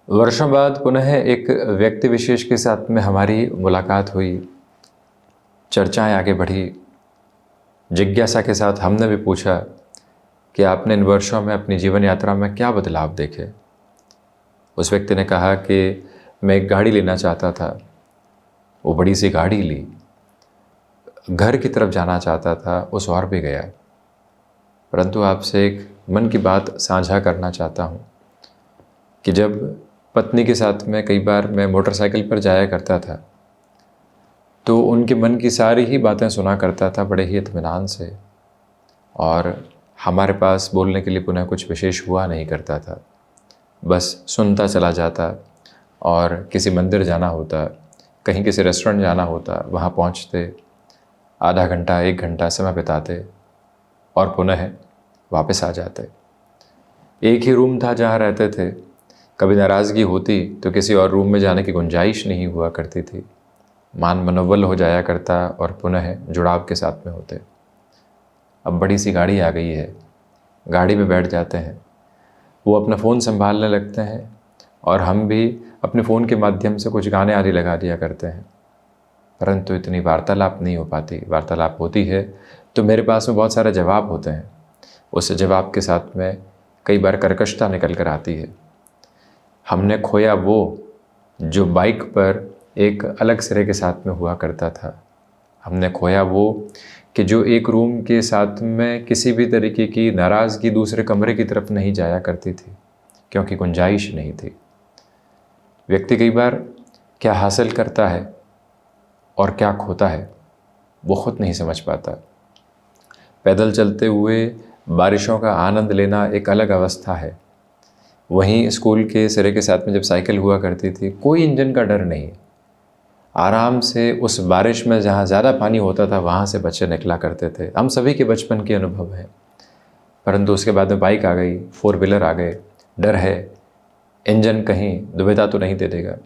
वर्षों बाद पुनः एक व्यक्ति विशेष के साथ में हमारी मुलाकात हुई, चर्चाएं आगे बढ़ी। जिज्ञासा के साथ हमने भी पूछा कि आपने इन वर्षों में अपनी जीवन यात्रा में क्या बदलाव देखे। उस व्यक्ति ने कहा कि मैं एक गाड़ी लेना चाहता था, वो बड़ी सी गाड़ी ली। घर की तरफ जाना चाहता था, उस ओर भी गया। परंतु आपसे एक मन की बात साझा करना चाहता हूँ कि जब पत्नी के साथ में कई बार मैं मोटरसाइकिल पर जाया करता था तो उनके मन की सारी ही बातें सुना करता था बड़े ही इत्मीनान से, और हमारे पास बोलने के लिए पुनः कुछ विशेष हुआ नहीं करता था। बस सुनता चला जाता, और किसी मंदिर जाना होता, कहीं किसी रेस्टोरेंट जाना होता, वहाँ पहुँचते, आधा घंटा 1 घंटा समय बिताते और पुनः वापस आ जाते। एक ही रूम था जहाँ रहते थे। कभी नाराज़गी होती तो किसी और रूम में जाने की गुंजाइश नहीं हुआ करती थी। मान मनोबल हो जाया करता और पुनः जुड़ाव के साथ में होते। अब बड़ी सी गाड़ी आ गई है, गाड़ी में बैठ जाते हैं, वो अपना फ़ोन संभालने लगते हैं और हम भी अपने फ़ोन के माध्यम से कुछ गाने आदि लगा दिया करते हैं। परंतु इतनी वार्तालाप नहीं हो पाती। वार्तालाप होती है तो मेरे पास में बहुत सारे जवाब होते हैं। उस जवाब के साथ में कई बार कर्कशता निकल कर आती है। हमने खोया वो जो बाइक पर एक अलग सिरे के साथ में हुआ करता था। हमने खोया वो कि जो एक रूम के साथ में किसी भी तरीके की नाराज़गी दूसरे कमरे की तरफ नहीं जाया करती थी, क्योंकि गुंजाइश नहीं थी। व्यक्ति कई बार क्या हासिल करता है और क्या खोता है वो खुद नहीं समझ पाता। पैदल चलते हुए बारिशों का आनंद लेना एक अलग अवस्था है। वहीं स्कूल के सिरे के साथ में जब साइकिल हुआ करती थी, कोई इंजन का डर नहीं, आराम से उस बारिश में जहाँ ज़्यादा पानी होता था वहाँ से बच्चे निकला करते थे। हम सभी के बचपन के अनुभव हैं। परंतु उसके बाद में बाइक आ गई, 4 व्हीलर आ गए, डर है इंजन कहीं दुविधा तो नहीं दे देगा,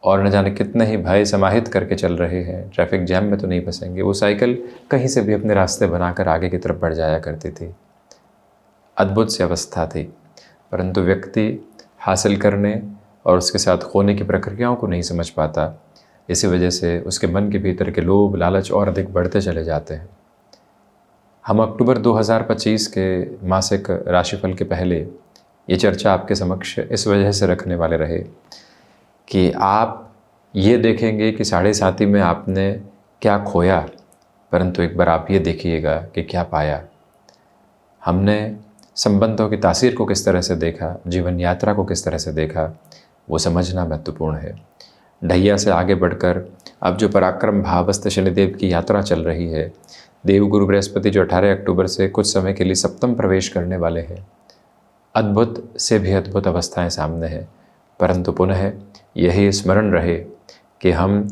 और न जाने कितने ही भय समाहित करके चल रहे हैं, ट्रैफिक जैम में तो नहीं फंसेंगे। वो साइकिल कहीं से भी अपने रास्ते बनाकर आगे की तरफ बढ़ जाया करती थी। अद्भुत सी अवस्था थी। परंतु व्यक्ति हासिल करने और उसके साथ खोने की प्रक्रियाओं को नहीं समझ पाता। इसी वजह से उसके मन के भीतर के लोभ लालच और अधिक बढ़ते चले जाते हैं। हम अक्टूबर 2025 के मासिक राशिफल के पहले ये चर्चा आपके समक्ष इस वजह से रखने वाले रहे कि आप ये देखेंगे कि 7.5 में आपने क्या खोया, परंतु एक बार आप ये देखिएगा कि क्या पाया। हमने संबंधों की तासीर को किस तरह से देखा, जीवन यात्रा को किस तरह से देखा, वो समझना महत्वपूर्ण है। ढैया से आगे बढ़कर अब जो पराक्रम भावस्थ शनिदेव की यात्रा चल रही है, देवगुरु बृहस्पति जो 18 अक्टूबर से कुछ समय के लिए सप्तम प्रवेश करने वाले हैं, अद्भुत से भी अद्भुत अवस्थाएं सामने हैं। परंतु पुनः यही स्मरण रहे कि हम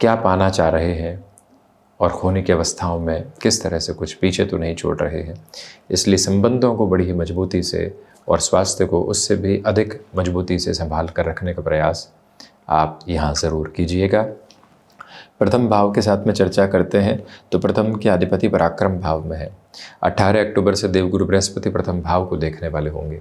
क्या पाना चाह रहे हैं और खोने की अवस्थाओं में किस तरह से कुछ पीछे तो नहीं छोड़ रहे हैं। इसलिए संबंधों को बड़ी ही मजबूती से और स्वास्थ्य को उससे भी अधिक मजबूती से संभाल कर रखने का प्रयास आप यहाँ ज़रूर कीजिएगा। प्रथम भाव के साथ में चर्चा करते हैं तो प्रथम के अधिपति पराक्रम भाव में है। 18 अक्टूबर से देवगुरु बृहस्पति प्रथम भाव को देखने वाले होंगे।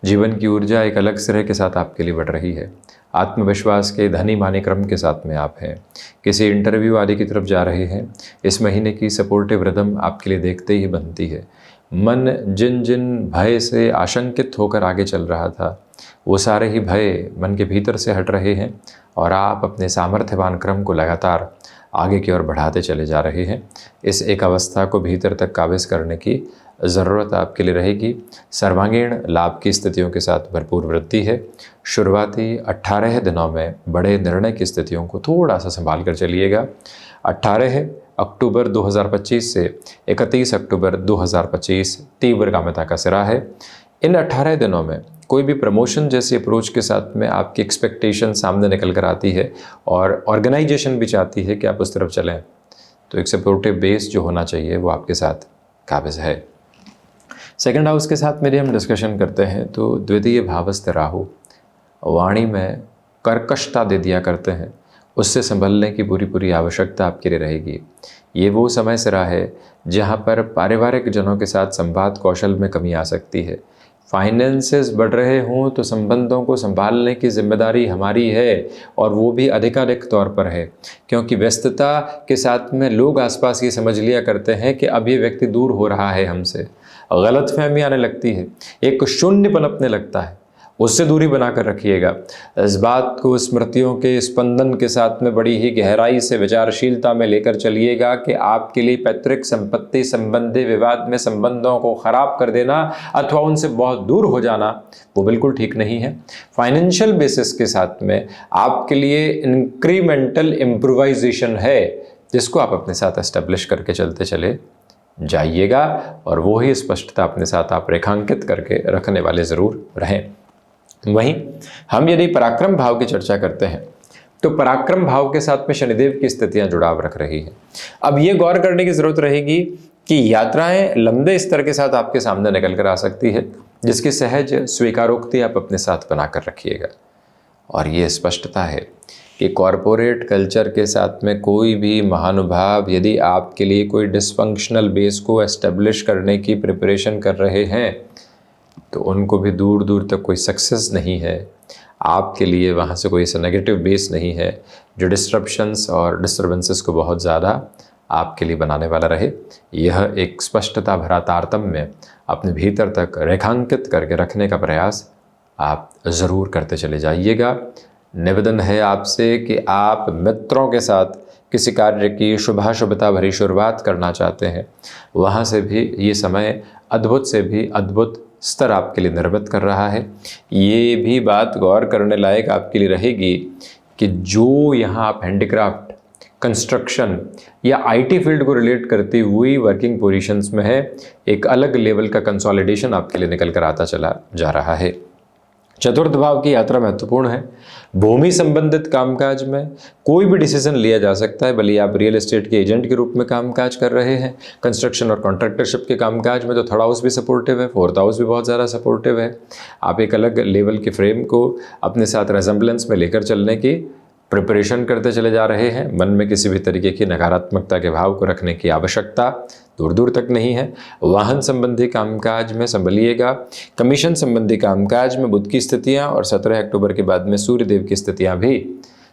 जीवन की ऊर्जा एक अलग सिरे के साथ आपके लिए बढ़ रही है। आत्मविश्वास के धनी मानी क्रम के साथ में आप हैं। किसी इंटरव्यू आदि की तरफ जा रहे हैं। इस महीने की सपोर्टिव रिदम आपके लिए देखते ही बनती है। मन जिन जिन भय से आशंकित होकर आगे चल रहा था, वो सारे ही भय मन के भीतर से हट रहे हैं और आप अपने सामर्थ्यवान क्रम को लगातार आगे की ओर बढ़ाते चले जा रहे हैं। इस एक अवस्था को भीतर तक काबिज करने की ज़रूरत आपके लिए रहेगी। सर्वांगीण लाभ की स्थितियों के साथ भरपूर वृद्धि है। शुरुआती 18 दिनों में बड़े निर्णय की स्थितियों को थोड़ा सा संभाल कर चलिएगा। 18 अक्टूबर 2025 से 31 अक्टूबर 2025 तीव्र कामता का सिरा है। इन 18 दिनों में कोई भी प्रमोशन जैसी अप्रोच के साथ में आपकी एक्सपेक्टेशन सामने निकल कर आती है और ऑर्गेनाइजेशन भी चाहती है कि आप उस तरफ चलें, तो एक सपोर्टिव बेस जो होना चाहिए वो आपके साथ काबिज है। सेकंड हाउस के साथ मेरी हम डिस्कशन करते हैं तो द्वितीय भावस्थ राहु वाणी में कर्कशता दे दिया करते हैं। उससे संभलने की पूरी आवश्यकता आपके लिए रहेगी। ये वो समय सिरा है जहाँ पर पारिवारिक जनों के साथ संवाद कौशल में कमी आ सकती है। फाइनेंसेस बढ़ रहे हों तो संबंधों को संभालने की जिम्मेदारी हमारी है, और वो भी अधिकाधिक तौर पर है, क्योंकि व्यस्तता के साथ में लोग आसपास ये समझ लिया करते हैं कि अब ये व्यक्ति दूर हो रहा है हमसे, गलतफहमी आने लगती है, एक शून्य पनपने लगता है, उससे दूरी बनाकर रखिएगा। इस बात को स्मृतियों के स्पंदन के साथ में बड़ी ही गहराई से विचारशीलता में लेकर चलिएगा कि आपके लिए पैतृक संपत्ति संबंधी विवाद में संबंधों को खराब कर देना अथवा उनसे बहुत दूर हो जाना वो बिल्कुल ठीक नहीं है। फाइनेंशियल बेसिस के साथ में आपके लिए इंक्रीमेंटल इम्प्रोवाइजेशन है, जिसको आप अपने साथ एस्टेब्लिश करके चलते चले जाइएगा, और वो ही स्पष्टता अपने साथ आप रेखांकित करके रखने वाले ज़रूर रहें। वहीं हम यदि पराक्रम भाव की चर्चा करते हैं तो पराक्रम भाव के साथ में शनिदेव की स्थितियां जुड़ाव रख रही हैं। अब ये गौर करने की ज़रूरत रहेगी कि यात्राएं लंबे स्तर के साथ आपके सामने निकल कर आ सकती है, जिसकी सहज स्वीकारोक्ति आप अपने साथ बनाकर रखिएगा। और ये स्पष्टता है कि कॉरपोरेट कल्चर के साथ में कोई भी महानुभाव यदि आपके लिए कोई डिसफंक्शनल बेस को एस्टेब्लिश करने की प्रिपरेशन कर रहे हैं तो उनको भी दूर दूर तक कोई सक्सेस नहीं है। आपके लिए वहाँ से कोई ऐसा नेगेटिव बेस नहीं है जो डिस्ट्रप्शंस और डिस्टर्बेंसेस को बहुत ज़्यादा आपके लिए बनाने वाला रहे। यह एक स्पष्टता भरा तारतम्य अपने भीतर तक रेखांकित करके रखने का प्रयास आप ज़रूर करते चले जाइएगा। निवेदन है आपसे कि आप मित्रों के साथ किसी कार्य की शुभता भरी शुरुआत करना चाहते हैं, वहाँ से भी ये समय अद्भुत से भी अद्भुत स्तर आपके लिए निर्मित कर रहा है। ये भी बात गौर करने लायक आपके लिए रहेगी कि जो यहाँ आप हैंडीक्राफ्ट, कंस्ट्रक्शन या आईटी फील्ड को रिलेट करती हुई वर्किंग पोजीशंस में है, एक अलग लेवल का कंसोलिडेशन आपके लिए निकल कर आता चला जा रहा है। चतुर्थ भाव की यात्रा महत्वपूर्ण है। भूमि संबंधित कामकाज में कोई भी डिसीजन लिया जा सकता है, भले आप रियल एस्टेट के एजेंट के रूप में कामकाज कर रहे हैं। कंस्ट्रक्शन और कॉन्ट्रैक्टरशिप के कामकाज में तो थर्ड हाउस भी सपोर्टिव है, फोर्थ हाउस भी बहुत ज़्यादा सपोर्टिव है। आप एक अलग लेवल के फ्रेम को अपने साथ रेजेंबलेंस में लेकर चलने की प्रिपरेशन करते चले जा रहे हैं। मन में किसी भी तरीके की नकारात्मकता के भाव को रखने की आवश्यकता दूर दूर तक नहीं है। वाहन संबंधी कामकाज में संभलिएगा। कमीशन संबंधी कामकाज में बुध की स्थितियां और 17 अक्टूबर के बाद में सूर्यदेव की स्थितियां भी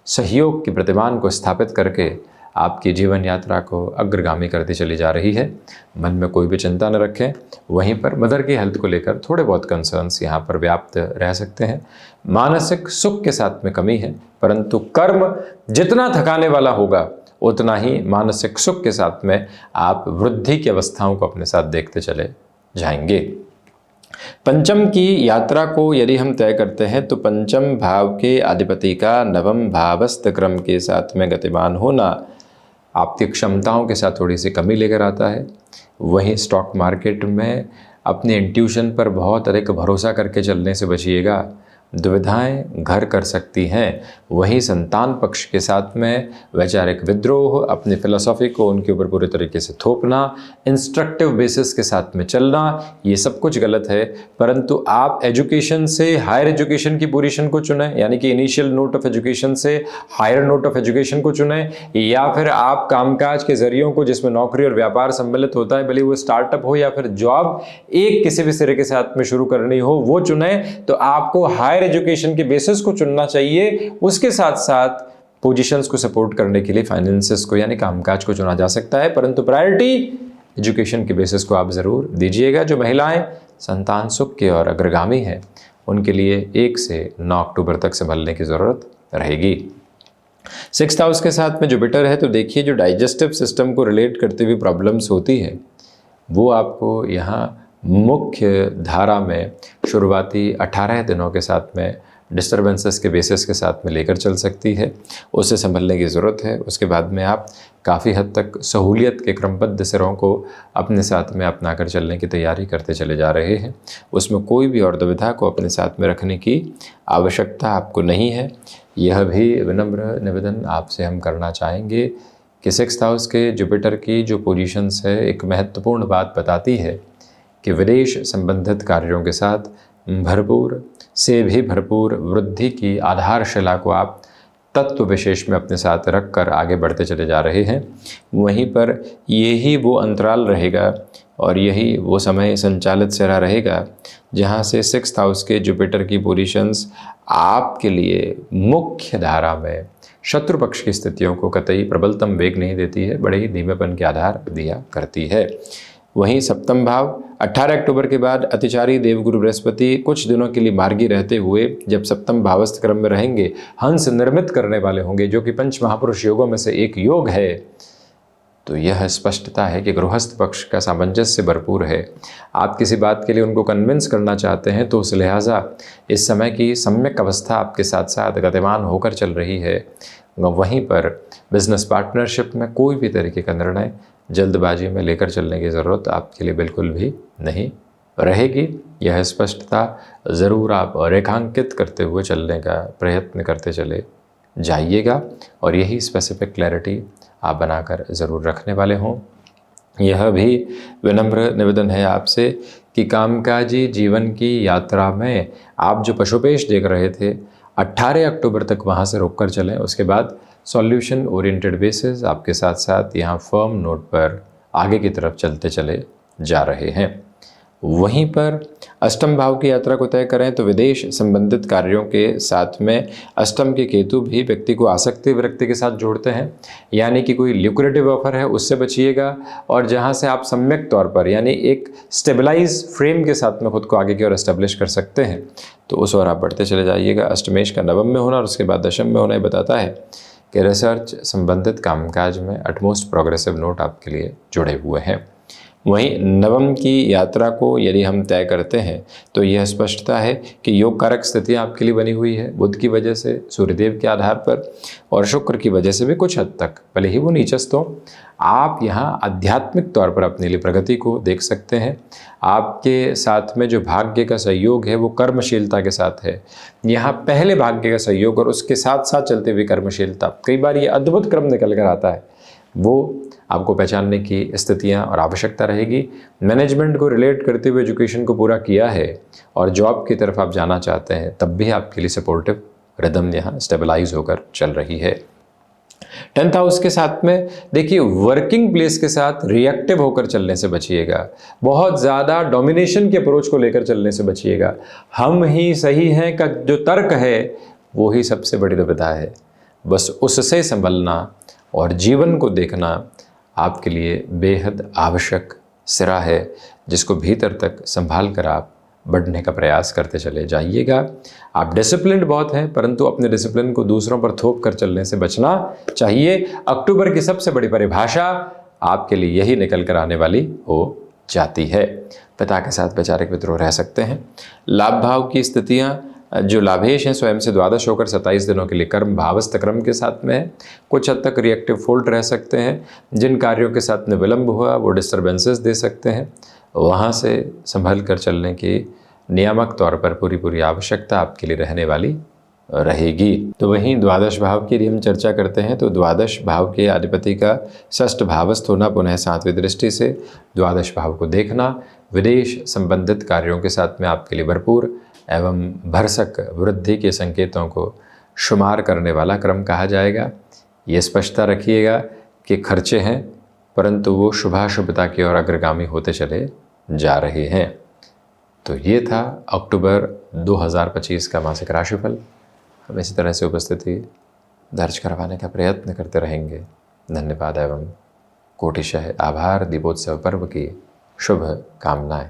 सहयोग के प्रतिमान को स्थापित करके आपकी जीवन यात्रा को अग्रगामी करती चली जा रही है। मन में कोई भी चिंता न रखें। वहीं पर मदर की हेल्थ को लेकर थोड़े बहुत कंसर्न्स यहाँ पर व्याप्त रह सकते हैं। मानसिक सुख के साथ में कमी है, परंतु कर्म जितना थकाने वाला होगा उतना ही मानसिक सुख के साथ में आप वृद्धि की अवस्थाओं को अपने साथ देखते चले जाएंगे। पंचम की यात्रा को यदि हम तय करते हैं तो पंचम भाव के अधिपति का नवम भावस्थ क्रम के साथ में गतिमान होना आपकी क्षमताओं के साथ थोड़ी सी कमी लेकर आता है। वहीं स्टॉक मार्केट में अपने इंट्यूशन पर बहुत अधिक भरोसा करके चलने से बचिएगा, दुविधाएं घर कर सकती हैं। वहीं संतान पक्ष के साथ में वैचारिक विद्रोह, अपनी फिलॉसफी को उनके ऊपर पूरे तरीके से थोपना, इंस्ट्रक्टिव बेसिस के साथ में चलना, ये सब कुछ गलत है। परंतु आप एजुकेशन से हायर एजुकेशन की पोजीशन को चुनें, यानी कि इनिशियल नोट ऑफ एजुकेशन से हायर नोट ऑफ एजुकेशन को चुनें, या फिर आप कामकाज के जरियों को जिसमें नौकरी और व्यापार सम्मिलित होता है, भले वो स्टार्टअप हो या फिर जॉब एक किसी भी सिरे के साथ में शुरू करनी हो, वो चुनें। तो आपको हायर एजुकेशन के बेसिस को चुनना चाहिए। उसके साथ साथ पोजीशंस को सपोर्ट करने के लिए फाइनेंसेस को यानी कामकाज को चुना जा सकता है, परंतु प्रायोरिटी एजुकेशन के बेसिस को आप ज़रूर दीजिएगा। जो महिलाएं संतान सुख के और अग्रगामी हैं उनके लिए 1 से 9 अक्टूबर तक संभलने की ज़रूरत रहेगी। 6th हाउस के साथ में जुपिटर है, तो देखिए जो डाइजेस्टिव सिस्टम को रिलेट करते हुए प्रॉब्लम्स होती है वो आपको यहाँ मुख्य धारा में शुरुआती 18 दिनों के साथ में डिस्टर्बेंसेस के बेसिस के साथ में लेकर चल सकती है। उससे संभलने की ज़रूरत है। उसके बाद में आप काफ़ी हद तक सहूलियत के क्रमबद्ध सिरों को अपने साथ में अपना कर चलने की तैयारी करते चले जा रहे हैं। उसमें कोई भी और दुविधा को अपने साथ में रखने की आवश्यकता आपको नहीं है। यह भी विनम्र निवेदन आपसे हम करना चाहेंगे कि 6th हाउस के जुपिटर की जो पोजीशंस है एक महत्वपूर्ण बात बताती है कि विदेश संबंधित कार्यों के साथ भरपूर से भी भरपूर वृद्धि की आधारशिला को आप तत्व विशेष में अपने साथ रख कर आगे बढ़ते चले जा रहे हैं। वहीं पर यही वो अंतराल रहेगा और यही वो समय संचालित सिरा रहेगा जहाँ से 6th हाउस के जुपिटर की पोजीशंस आपके लिए मुख्य धारा में शत्रु पक्ष की स्थितियों को कतई प्रबलतम वेग नहीं देती है, बड़े ही धीमेपन के आधार दिया करती है। वहीं सप्तम भाव 18 अक्टूबर के बाद अतिचारी देवगुरु बृहस्पति कुछ दिनों के लिए मार्गी रहते हुए जब सप्तम भावस्थ क्रम में रहेंगे, हंस निर्मित करने वाले होंगे, जो कि पंच महापुरुष योगों में से एक योग है। तो यह स्पष्टता है कि गृहस्थ पक्ष का सामंजस्य भरपूर है। आप किसी बात के लिए उनको कन्विंस करना चाहते हैं तो उस लिहाजा इस समय की सम्यक अवस्था आपके साथ साथ गतिमान होकर चल रही है। वहीं पर बिजनेस पार्टनरशिप में कोई भी तरीके का निर्णय जल्दबाजी में लेकर चलने की ज़रूरत आपके लिए बिल्कुल भी नहीं रहेगी। यह स्पष्टता ज़रूर आप रेखांकित करते हुए चलने का प्रयत्न करते चले जाइएगा और यही स्पेसिफिक क्लैरिटी आप बनाकर ज़रूर रखने वाले हों। यह भी विनम्र निवेदन है आपसे कि कामकाजी जीवन की यात्रा में आप जो पशुपेश देख रहे थे 18 अक्टूबर तक वहाँ से रोक कर चलें। उसके बाद सॉल्यूशन ओरिएंटेड बेसिस आपके साथ साथ यहाँ फर्म नोट पर आगे की तरफ चलते चले जा रहे हैं। वहीं पर अष्टम भाव की यात्रा को तय करें तो विदेश संबंधित कार्यों के साथ में अष्टम के केतु भी व्यक्ति को आसक्ति विरक्ति के साथ जोड़ते हैं, यानी कि कोई ल्यूक्रेटिव ऑफर है उससे बचिएगा और जहां से आप सम्यक तौर पर यानी एक स्टेबलाइज फ्रेम के साथ में खुद को आगे की ओर एस्टेब्लिश कर सकते हैं तो उस ओर आप बढ़ते चले जाइएगा। अष्टमेश का नवम में होना और उसके बाद दशम में होना ये बताता है कि रिसर्च संबंधित कामकाज में अटमोस्ट प्रोग्रेसिव नोट आपके लिए जुड़े हुए हैं। वहीं नवम की यात्रा को यदि हम तय करते हैं तो यह स्पष्टता है कि योग कारक स्थितियाँ आपके लिए बनी हुई है, बुध की वजह से, सूर्यदेव के आधार पर और शुक्र की वजह से भी कुछ हद तक, भले ही वो नीचस्थ हो, आप यहाँ आध्यात्मिक तौर पर अपने लिए प्रगति को देख सकते हैं। आपके साथ में जो भाग्य का सहयोग है वो कर्मशीलता के साथ है। यहाँ पहले भाग्य का सहयोग और उसके साथ साथ चलते हुए कर्मशीलता, कई बार ये अद्भुत क्रम निकल कर आता है, वो आपको पहचानने की स्थितियां और आवश्यकता रहेगी। मैनेजमेंट को रिलेट करते हुए एजुकेशन को पूरा किया है और जॉब की तरफ आप जाना चाहते हैं तब भी आपके लिए सपोर्टिव रिदम यहाँ स्टेबलाइज होकर चल रही है। 10th हाउस के साथ में देखिए वर्किंग प्लेस के साथ रिएक्टिव होकर चलने से बचिएगा, बहुत ज़्यादा डोमिनेशन की अप्रोच को लेकर चलने से बचिएगा। हम ही सही हैं का जो तर्क है वो ही सबसे बड़ी दुविधा है, बस उससे संभलना और जीवन को देखना आपके लिए बेहद आवश्यक सिरा है, जिसको भीतर तक संभाल कर आप बढ़ने का प्रयास करते चले जाइएगा। आप डिसिप्लिन्ड बहुत हैं परंतु अपने डिसिप्लिन को दूसरों पर थोप कर चलने से बचना चाहिए। अक्टूबर की सबसे बड़ी परिभाषा आपके लिए यही निकल कर आने वाली हो जाती है। पिता के साथ वैचारिक विद्रोह रह सकते हैं। लाभ भाव की स्थितियाँ जो लाभेश हैं स्वयं से द्वादश होकर 27 दिनों के लिए कर्म भावस्थ क्रम के साथ में है। कुछ हद तक रिएक्टिव फोल्ट रह सकते हैं, जिन कार्यों के साथ में विलंब हुआ वो डिस्टर्बेंसेस दे सकते हैं, वहाँ से संभल कर चलने की नियामक तौर पर पूरी आवश्यकता आपके लिए रहने वाली रहेगी। तो वहीं द्वादश भाव की यदि हम चर्चा करते हैं तो द्वादश भाव के अधिपति का षष्ठ भावस्थ होना पुनः 7वीं दृष्टि से द्वादश भाव को देखना विदेश संबंधित कार्यों के साथ में आपके लिए भरपूर एवं भरसक वृद्धि के संकेतों को शुमार करने वाला क्रम कहा जाएगा। ये स्पष्टता रखिएगा कि खर्चे हैं परंतु वो शुभाशुभता की ओर अग्रगामी होते चले जा रहे हैं। तो ये था अक्टूबर 2025 का मासिक राशिफल। हम इसी तरह से उपस्थिति दर्ज करवाने का प्रयत्न करते रहेंगे। धन्यवाद एवं कोटिशः आभार। दीपोत्सव पर्व की शुभ कामनाएं।